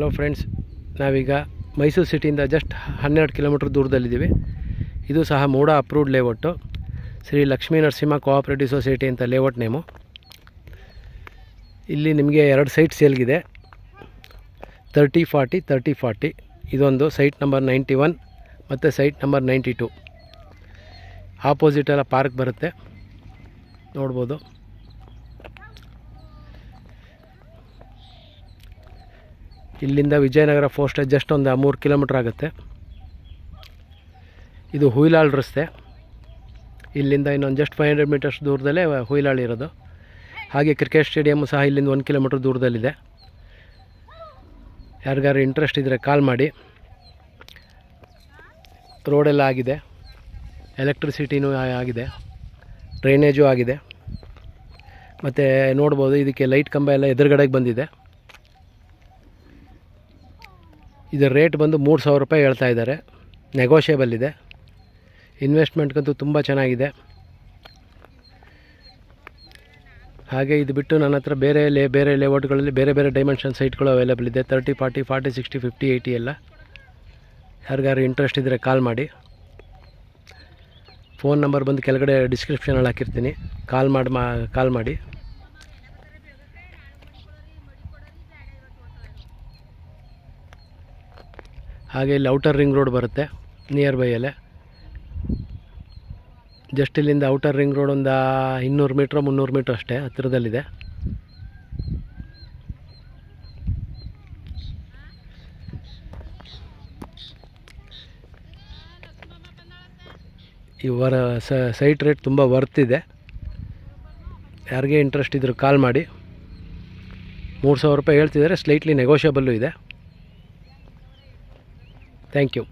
Hello friends, ನಾವೀಗ ಮೈಸೂರು ಸಿಟಿಯಿಂದ just 12 kilometre ದೂರದಲ್ಲಿದ್ದೀವಿ. ಇದು ಸಹ MUDA approved layout, Shri Lakshmi Narasimha cooperative society ಅಂತ ಲೇಔಟ್ ನೇಮು. ಇಲ್ಲಿ ನಿಮಗೆ 2 ಸೈಟ್ ಸೇಲ್ಗಿದೆ, 30-40 30-40. ಇದೊಂದು ಸೈಟ್ ನಂಬರ್ 91 ಮತ್ತು ಸೈಟ್ ನಂಬರ್ 92. ಆಪೋಸಿಟೆಲ್ಲ ಪಾರ್ಕ್ ಬರುತ್ತೆ, ನೋಡ್ಬೋದು. ಇಲ್ಲಿಂದ ವಿಜಯನಗರ ಫೋಸ್ಟ್ ಜಸ್ಟ್ ಒಂದು 3 ಕಿಲೋಮೀಟ್ರ್ ಆಗುತ್ತೆ. ಇದು ಹುಯಿಲಾಳ್ ರಸ್ತೆ. ಇಲ್ಲಿಂದ ಇನ್ನೊಂದು ಜಸ್ಟ್ 500 ಮೀಟರ್ಸ್ ದೂರದಲ್ಲೇ ಹುಯಿಲಾಳ್ ಇರೋದು. ಹಾಗೆ ಕ್ರಿಕೆಟ್ ಸ್ಟೇಡಿಯಮ್ಮು ಸಹ ಇಲ್ಲಿಂದ 1 ಕಿಲೋಮೀಟ್ರ್ ದೂರದಲ್ಲಿದೆ. ಯಾರಿಗಾರು ಇಂಟ್ರೆಸ್ಟ್ ಇದ್ದರೆ ಕಾಲ್ ಮಾಡಿ. ರೋಡೆಲ್ಲ ಆಗಿದೆ, ಎಲೆಕ್ಟ್ರಿಸಿಟಿನೂ ಆಗಿದೆ, ಡ್ರೈನೇಜು ಆಗಿದೆ. ಮತ್ತು ನೋಡ್ಬೋದು, ಇದಕ್ಕೆ ಲೈಟ್ ಕಂಬ ಎಲ್ಲ ಎದುರುಗಡೆಗೆ ಬಂದಿದೆ. ಇದರ ರೇಟ್ ಬಂದು 3,000 ರೂಪಾಯಿ ಹೇಳ್ತಾ ಇದ್ದಾರೆ, ನೆಗೋಷಿಯಬಲ್ ಇದೆ. ಇನ್ವೆಸ್ಟ್ಮೆಂಟ್ಗಂತೂ ತುಂಬ ಚೆನ್ನಾಗಿದೆ. ಹಾಗೆ ಇದು ಬಿಟ್ಟು ನನ್ನ ಹತ್ರ ಬೇರೆ ಲೇಔಟ್ಗಳಲ್ಲಿ ಬೇರೆ ಡೈಮೆನ್ಷನ್ ಸೈಟ್ಗಳು ಅವೈಲೇಬಲ್ ಇದೆ. 30-40 40-60 50-80 ಎಲ್ಲ. ಯಾರಿಗಾರು ಇಂಟ್ರೆಸ್ಟ್ ಇದ್ದರೆ ಕಾಲ್ ಮಾಡಿ. ಫೋನ್ ನಂಬರ್ ಬಂದು ಕೆಳಗಡೆ ಡಿಸ್ಕ್ರಿಪ್ಷನಲ್ಲಿ ಹಾಕಿರ್ತೀನಿ, ಕಾಲ್ ಮಾಡಿ. ಹಾಗೆ ಇಲ್ಲಿ ಔಟರ್ ರಿಂಗ್ ರೋಡ್ ಬರುತ್ತೆ ನಿಯರ್ ಬೈಯಲ್ಲೇ. ಜಸ್ಟ್ ಇಲ್ಲಿಂದ ಔಟರ್ ರಿಂಗ್ ರೋಡ್ ಒಂದು 200 ಮೀಟ್ರ್ 300 ಮೀಟ್ರ್ ಅಷ್ಟೇ ಹತ್ತಿರದಲ್ಲಿದೆ. ಇವರ ಸೈಟ್ ರೇಟ್ ತುಂಬ ವರ್ತ್ ಇದೆ. ಯಾರಿಗೆ ಇಂಟ್ರೆಸ್ಟ್ ಇದ್ದರೂ ಕಾಲ್ ಮಾಡಿ. 3,000 ರೂಪಾಯಿ ಹೇಳ್ತಿದ್ದಾರೆ, ಸ್ಲೈಟ್ಲಿ ನೆಗೋಷಿಯಬಲ್ಲು ಇದೆ. Thank you.